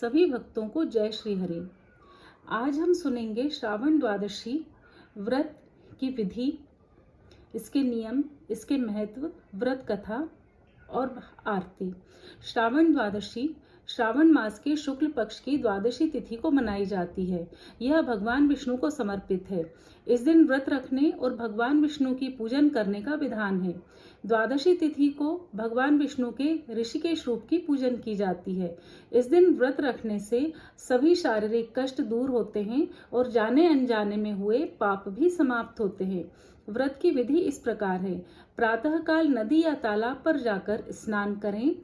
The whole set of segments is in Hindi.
सभी भक्तों को जय श्री हरि। आज हम सुनेंगे श्रावण द्वादशी व्रत की विधि, इसके नियम, इसके महत्व, व्रत कथा और आरती। श्रावण द्वादशी श्रावण मास के शुक्ल पक्ष की द्वादशी तिथि को मनाई जाती है। यह भगवान विष्णु को समर्पित है। इस दिन व्रत रखने और भगवान विष्णु की पूजन करने का विधान है। द्वादशी तिथि को भगवान विष्णु के ऋषिकेश रूप की पूजन की जाती है। इस दिन व्रत रखने से सभी शारीरिक कष्ट दूर होते हैं और जाने अनजाने में हुए पाप भी समाप्त होते हैं। व्रत की विधि इस प्रकार है। प्रातःकाल नदी या तालाब पर जाकर स्नान करें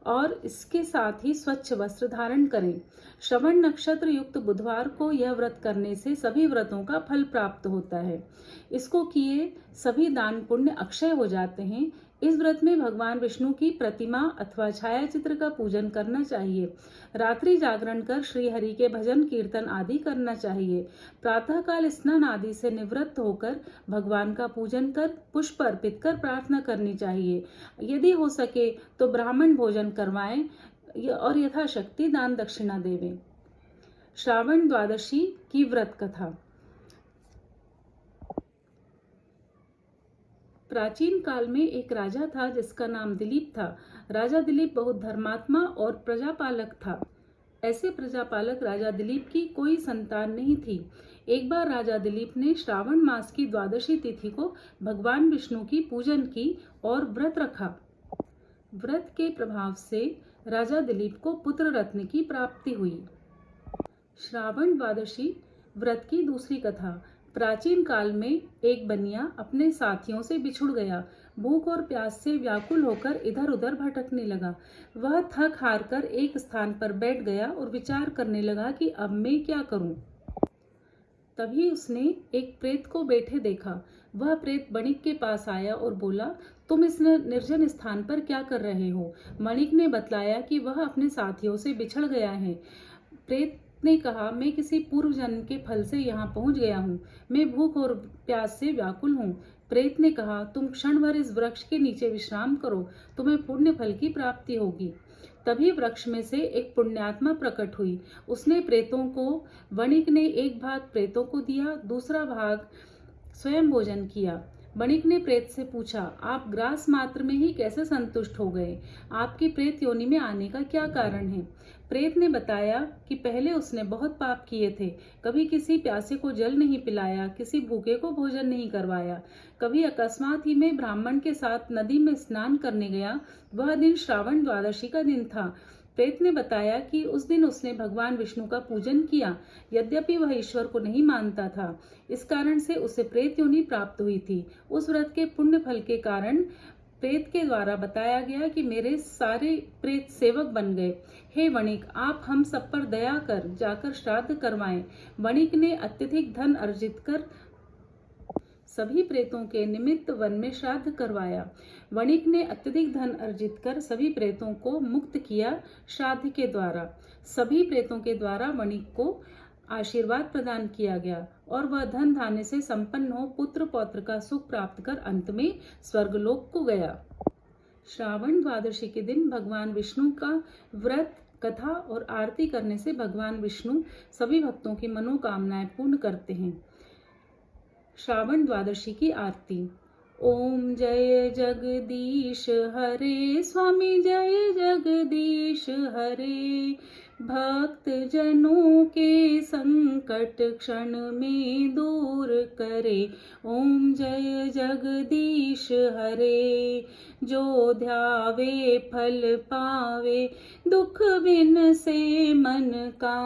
और इसके साथ ही स्वच्छ वस्त्र धारण करें। श्रवण नक्षत्र युक्त बुधवार को यह व्रत करने से सभी व्रतों का फल प्राप्त होता है। इसको किए सभी दान पुण्य अक्षय हो जाते हैं। इस व्रत में भगवान विष्णु की प्रतिमा अथवा छायाचित्र का पूजन करना चाहिए। रात्रि जागरण कर श्री हरि के भजन कीर्तन आदि करना चाहिए। प्रातःकाल स्नान आदि से निवृत्त होकर भगवान का पूजन कर पुष्प अर्पित कर प्रार्थना करनी चाहिए। यदि हो सके तो ब्राह्मण भोजन करवाएं और यथाशक्ति दान दक्षिणा देवें। श्रावण द्वादशी की व्रत कथा। प्राचीन काल में एक राजा था जिसका नाम दिलीप था। राजा दिलीप बहुत धर्मात्मा और प्रजापालक था। ऐसे प्रजापालक राजा दिलीप की कोई संतान नहीं थी। एक बार राजा दिलीप ने श्रावण मास की द्वादशी तिथि को भगवान विष्णु की पूजन की और व्रत रखा। व्रत के प्रभाव से राजा दिलीप को पुत्र रत्न की प्राप्ति हुई। श्रावण द्वादशी व्रत की दूसरी कथा। प्राचीन काल में एक बनिया अपने साथियों से बिछुड़ गया। भूख और प्यास से व्याकुल होकर इधर उधर भटकने लगा। वह थक हार कर एक स्थान पर बैठ गया और विचार करने लगा कि अब मैं क्या करूं। तभी उसने एक प्रेत को बैठे देखा। वह प्रेत वणिक के पास आया और बोला, तुम इस निर्जन स्थान पर क्या कर रहे हो? वणिक ने बतलाया कि वह अपने साथियों से बिछड़ गया है। प्रेत ने कहा, मैं किसी पूर्व जन्म के फल से यहाँ पहुंच गया हूँ। मैं भूख और प्यास से व्याकुल हूँ। प्रेत ने कहा, तुम क्षण भर इस वृक्ष के नीचे विश्राम करो, तुम्हें पुण्य फल की प्राप्ति होगी। तभी वृक्ष में से एक पुण्यात्मा प्रकट हुई। उसने प्रेतों को, वणिक ने एक भाग प्रेतों को दिया, दूसरा भाग स्वयं भोजन किया। वणिक ने प्रेत से पूछा, आप ग्रास मात्र में ही कैसे संतुष्ट हो गए? आपकी प्रेत योनि में आने का क्या कारण है? प्रेत ने बताया कि पहले उसने बहुत पाप किए थे। कभी किसी प्यासे को जल नहीं पिलाया, किसी भूखे को भोजन नहीं करवाया, कभी अकस्मात ही में ब्राह्मण के साथ नदी में स्नान करने गया। वह दिन श्रावण द्वादशी का दिन था। प्रेत ने बताया कि उस दिन उसने भगवान विष्णु का पूजन किया, यद्यपि वह ईश्वर को नहीं मानता था। इस कारण से उसे प्रेत योनि प्राप्त हुई थी। उस व्रत के पुण्य फल के कारण प्रेत के द्वारा बताया गया कि मेरे सारे प्रेत सेवक बन गए। हे वणिक, आप हम सब पर दया कर जाकर श्राद्ध करवाएं। वणिक ने अत्यधिक धन अर्जित कर सभी प्रेतों के निमित्त वन में श्राद्ध करवाया। वणिक ने अत्यधिक धन अर्जित कर सभी प्रेतों को मुक्त किया श्राद्ध के द्वारा। सभी प्रेतों के द्वारा वणिक को आशीर्वाद प्रदान किया गया और वह धन धान्य से संपन्न हो पुत्र पौत्र का सुख प्राप्त कर अंत में स्वर्गलोक को गया। श्रावण द्वादशी के दिन भगवान विष्णु का व्रत कथा और आरती करने से भगवान विष्णु सभी भक्तों की मनोकामनाएं पूर्ण करते हैं। श्रावण द्वादशी की आरती। ओम जय जगदीश हरे, स्वामी जय जगदीश हरे। भक्त जनों के संकट क्षण में दूर करे। ओम जय जगदीश हरे। जो ध्यावे फल पावे, दुख बिन से मन का।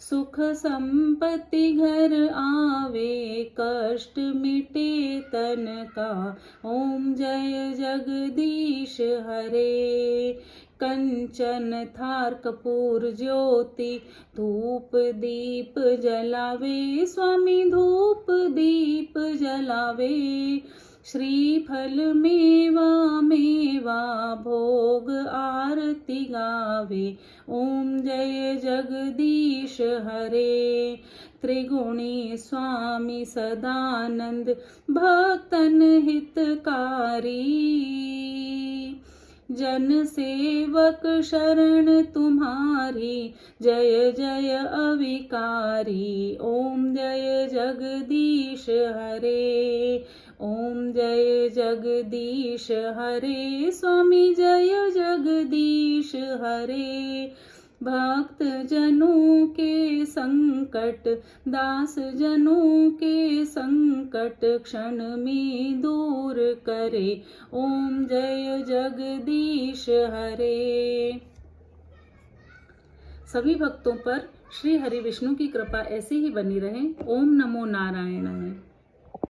सुख संपत्ति घर आवे, कष्ट मिटे तन का। ओम जय जगदीश हरे। कंचन थार कपूर ज्योति, धूप दीप जलावे। स्वामी धूप दीप जलावे। श्रीफल मेवा मेवा भोग आरती गावे। ओम जय जगदीश हरे। त्रिगुणी स्वामी सदानंद, भक्तन हितकारी। जन सेवक शरण तुम्हारी, जय जय अविकारी। ओम जय जगदीश हरे, ओम जय जगदीश हरे, स्वामी जय जगदीश हरे। भक्त जनों के संकट, दास जनों के संकट, क्षण में दूर करे। ओम जय जगदीश हरे। सभी भक्तों पर श्री हरि विष्णु की कृपा ऐसी ही बनी रहे। ओम नमो नारायणाय।